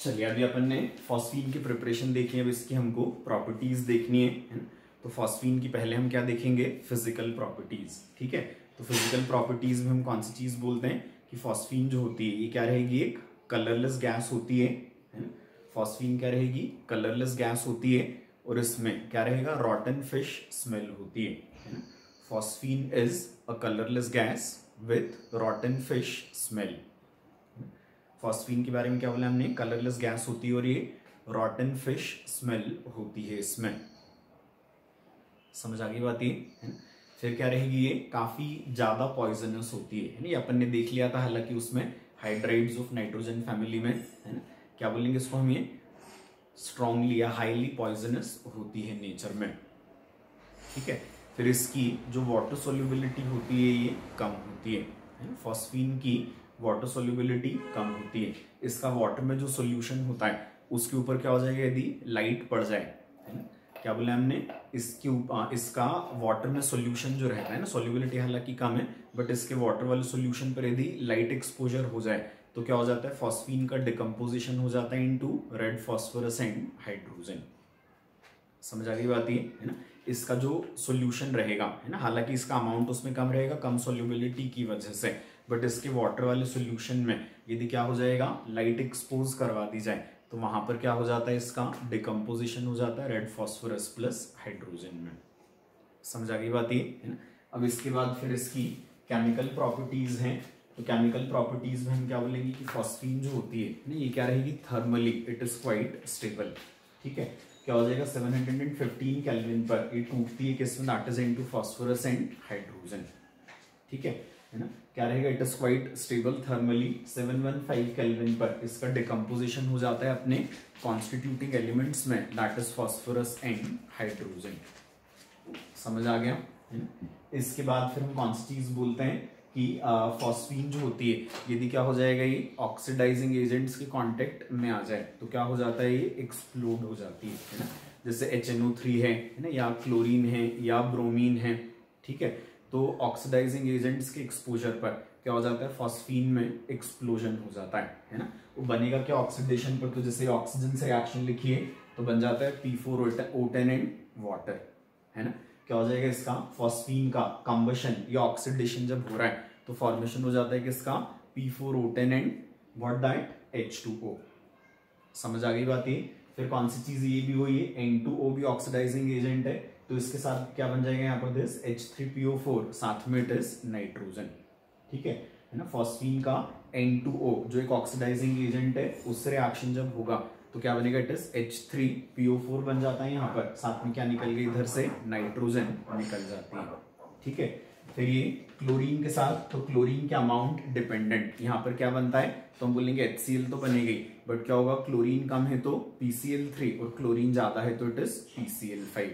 चलिए अभी अपन ने फॉस्फीन की प्रिपरेशन देखी है, अब इसकी हमको प्रॉपर्टीज देखनी है ना? तो फॉस्फीन की पहले हम क्या देखेंगे, फिजिकल प्रॉपर्टीज। ठीक है, तो फिजिकल प्रॉपर्टीज में हम कौन सी चीज बोलते हैं कि फॉस्फीन जो होती है ये क्या रहेगी, एक कलरलेस गैस होती है ना? फॉस्फीन क्या रहेगी, कलरलेस गैस होती है और इसमें क्या रहेगा, रॉटन फिश स्मेल होती है ना? Phosphine is a colourless gas with रॉटन fish smell. Phosphine के बारे में क्या बोला हमने, कलरलेस गैस होती है और ये रॉटन फिश स्मेल होती है इसमें। समझ आ गई बात ये है ना? फिर क्या रहेगी, ये काफी ज्यादा पॉइजनस होती है ना? ये अपन ने देख लिया था, हालांकि उसमें हाइड्राइड्स ऑफ नाइट्रोजन फैमिली में है ना, क्या बोलेंगे इसको हम, ये स्ट्रॉन्गली या हाईली पॉइजनस होती है नेचर में। ठीक है, फिर इसकी जो वाटर सोल्यूबिलिटी होती है ये कम होती है। फॉस्फीन की वाटर सोल्यूबिलिटी कम होती है। इसका वाटर में जो सोल्यूशन होता है उसके ऊपर क्या हो जाएगा, यदि लाइट पड़ जाए है ना, क्या बोला हमने, इसके ऊपर इसका वाटर में सोल्यूशन जो रहता है ना, सोल्यूबिलिटी हालांकि कम है बट इसके वाटर वाले सोल्यूशन पर यदि लाइट एक्सपोजर हो जाए तो क्या हो जाता है, फॉस्फीन का डिकम्पोजिशन हो जाता है into red phosphorus and hydrogen. समझ आ गई बात ये है ना? इसका जो सोल्यूशन रहेगा है ना, हालांकि इसका अमाउंट उसमें कम रहेगा, कम सोल्यूबिलिटी की वजह से, बट इसके वाटर वाले सोल्यूशन में यदि क्या हो जाएगा, लाइट एक्सपोज करवा दी जाए तो वहां पर क्या हो जाता है, इसका डिकम्पोजिशन हो जाता है रेड फॉस्फोरस प्लस हाइड्रोजन में। समझ आ गई बात ये है ना? अब इसके बाद फिर इसकी केमिकल प्रॉपर्टीज हैं। तो केमिकल प्रॉपर्टीज में हम क्या बोलेंगे कि फॉस्फीन जो होती है ना, ये क्या रहेगी, thermally it is quite stable. ठीक है, क्या हो जाएगा, 715 केल्विन पर ये टूटती है किसमें, that is into phosphorus and hydrogen. ठीक है ना, क्या रहेगा, it is quite stable thermally. 715 kelvin पर इसका डिकम्पोजिशन हो जाता है अपने कॉन्स्टिट्यूटिंग एलिमेंट्स में, that is phosphorus and hydrogen. समझ आ गया है ना? इसके बाद फिर हम कौन सी चीज बोलते हैं कि फॉस्फीन जो होती है यदि क्या हो जाएगा, ये ऑक्सीडाइजिंग एजेंट्स के कांटेक्ट में आ जाए तो क्या हो जाता है, ये एक्सप्लोड हो जाती है ना? जैसे HNO3 है ना, या क्लोरीन है या ब्रोमीन है। ठीक है, तो ऑक्सीडाइजिंग एजेंट्स के एक्सपोजर पर क्या हो जाता है, फॉस्फीन में एक्सप्लोजन हो जाता है ना? वो बनेगा क्या ऑक्सीडेशन पर, तो जैसे ऑक्सीजन से रिएक्शन लिखिए तो बन जाता है P4O10 एंड वाटर है ना? क्या हो जाएगा, इसका फॉस्फीन का कंबशन या ऑक्सीडेशन जब हो रहा है तो फॉर्मेशन हो जाता है किसका, P4O10 and what that H2O। समझ आ गई बात ये? फिर कौन सी चीज ये भी वही है, N2O भी ऑक्सीडाइजिंग एजेंट है, तो इसके साथ क्या बन जाएगा यहाँ पर, दिस H3PO4, साथ में इट इज नाइट्रोजन। ठीक है ना? फॉस्फीन का N2O जो एक ऑक्सीडाइजिंग एजेंट है उससे रिएक्शन जब होगा तो क्या बनेगा, इट इज H3PO4 बन जाता है यहाँ पर, साथ में क्या निकल गई इधर से, नाइट्रोजन निकल जाती है। ठीक है, फिर ये क्लोरीन के साथ, तो क्लोरीन के अमाउंट डिपेंडेंट, यहाँ पर क्या बनता है, तो हम बोलेंगे HCl तो बनेगी बट क्या होगा, क्लोरीन कम है तो PCl3 और क्लोरीन ज्यादा है तो इट इज PCl5।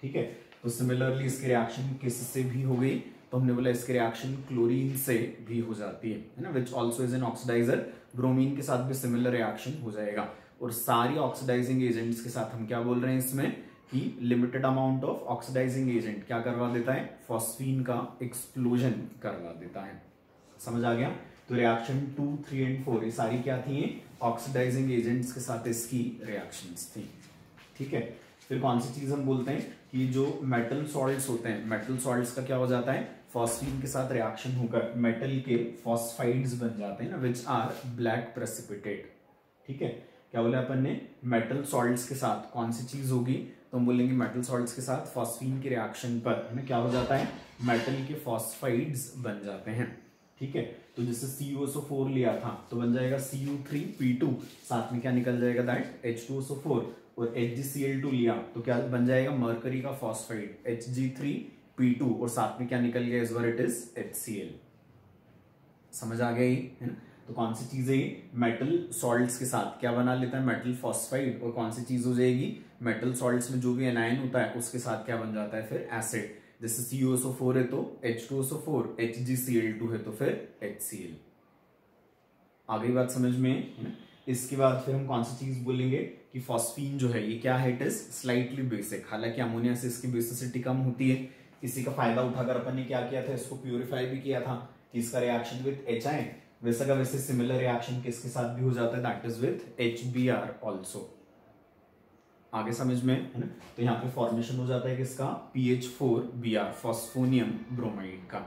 ठीक है, तो सिमिलरली इसकी रिएक्शन किससे भी हो गई, तो हमने बोला इसकी रिएक्शन क्लोरीन से भी हो जाती है ना, which also is an oxidiser. Bromine के साथ भी सिमिलर रिएक्शन हो जाएगा। और सारी ऑक्सीडाइजिंग एजेंट्स के साथ हम क्या बोल रहे हैं इसमें कि limited amount of oxidising agent क्या करवा देता है, फॉस्फीन का एक्सप्लोजन करवा देता है। समझ आ गया? तो रिएक्शन 2, 3 एंड 4 ये सारी क्या थी, ऑक्सीडाइजिंग एजेंट्स के साथ इसकी रिएक्शंस थी। ठीक है, फिर कौन सी चीज हम बोलते हैं कि जो मेटल सॉल्ट्स होते हैं, मेटल सॉल्ट्स का क्या हो जाता है, फॉस्फीन के साथ रिएक्शन होकर मेटल के फॉस्फाइड्स बन जाते हैं ना, विच आर ब्लैक प्रेसिपिटेट। ठीक है, क्या बोले अपन ने, मेटल सॉल्ट्स के साथ कौन सी चीज होगी, तो हम बोलेंगे मेटल सॉल्ट्स के साथ फॉस्फीन की रिएक्शन पर है ना, क्या हो जाता है, मेटल के फॉस्फाइड्स बन जाते हैं। ठीक है, तो जैसे CuSO4 लिया था तो बन जाएगा Cu3P2, साथ में क्या निकल जाएगा, दैट H2SO4, और HgCl2 लिया तो क्या बन जाएगा, मरकरी का फॉस्फाइड Hg3P2, और साथ में क्या निकल गया इस बार, इट इज HCl। समझ आ गया ये है ना? तो कौन सी चीज है ये, मेटल सॉल्ट्स के साथ क्या बना लेता है, मेटल फॉस्फाइड, और कौन सी चीज हो जाएगी, मेटल सॉल्ट्स में जो भी एनायन होता है उसके साथ क्या बन जाता है फिर एसिड। जैसे CuSO4 है तो H2SO4, HgCl2 है तो फिर HCl। आगे बात समझ में है ना? इसके बाद फिर हम कौन सी चीज बोलेंगे कि फॉस्फीन जो है ये क्या है, इट इज स्लाइटली बेसिक। हालांकि अमोनिया से इसकी बेसिसिटी कम होती है, इसी का फायदा उठाकर अपन ने क्या किया था, इसको प्यूरिफाई भी किया था कि इसका रिएक्शन विद HI वैसा का वैसे सिमिलर रिएक्शन किसके साथ भी हो जाता है, that is with HBr also. आगे समझ में है ना। तो यहाँ पे फॉर्मेशन हो जाता है किसका, PH4Br फॉस्फोनियम ब्रोमाइड का।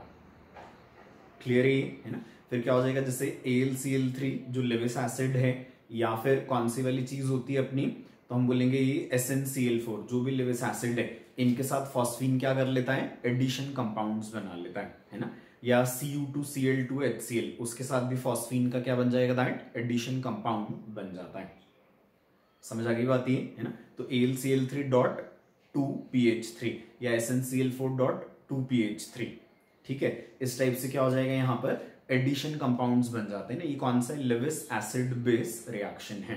क्लियर है ना। फिर क्या हो जाएगा, जैसे AlCl3 जो लेविस एसिड है, या फिर कौन सी वाली चीज होती है अपनी, तो हम बोलेंगे ये SnCl4 जो भी लेविस एसिड है, इनके साथ फॉस्फीन क्या कर लेता है, एडिशन कंपाउंड्स बना लेता है ना। या Cu2Cl2HCl उसके साथ भी फॉस्फीन का क्या बन जाएगा, दैट एडिशन कंपाउंड बन जाता है। समझ आ गई बात ये है ना। तो AlCl3.2PH3 या SnCl4.2PH3, ठीक है। इस टाइप से क्या हो जाएगा, यहाँ पर एडिशन कंपाउंड्स बन जाते हैं ना। ये कौन सा लेविस एसिड बेस रिएक्शन है।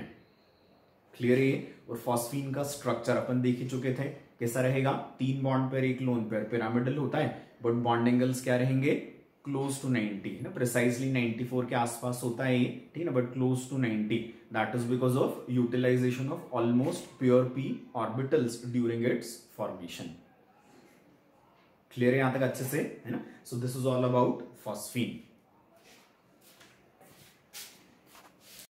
क्लियर है। और फॉस्फीन का स्ट्रक्चर अपन देख ही चुके थे, कैसा रहेगा, 3 bond pair 1 lone pair, pyramidal होता है, बट बॉन्ड एंगल्स क्या रहेंगे, क्लोज टू 90 है ना, प्रिसाइजली 94 के आसपास होता है ये, ठीक है ना, but close to 90, that is because of utilisation of almost pure p orbitals during its formation. Clear है यहां तक अच्छे से है ना। So this is all about phosphine.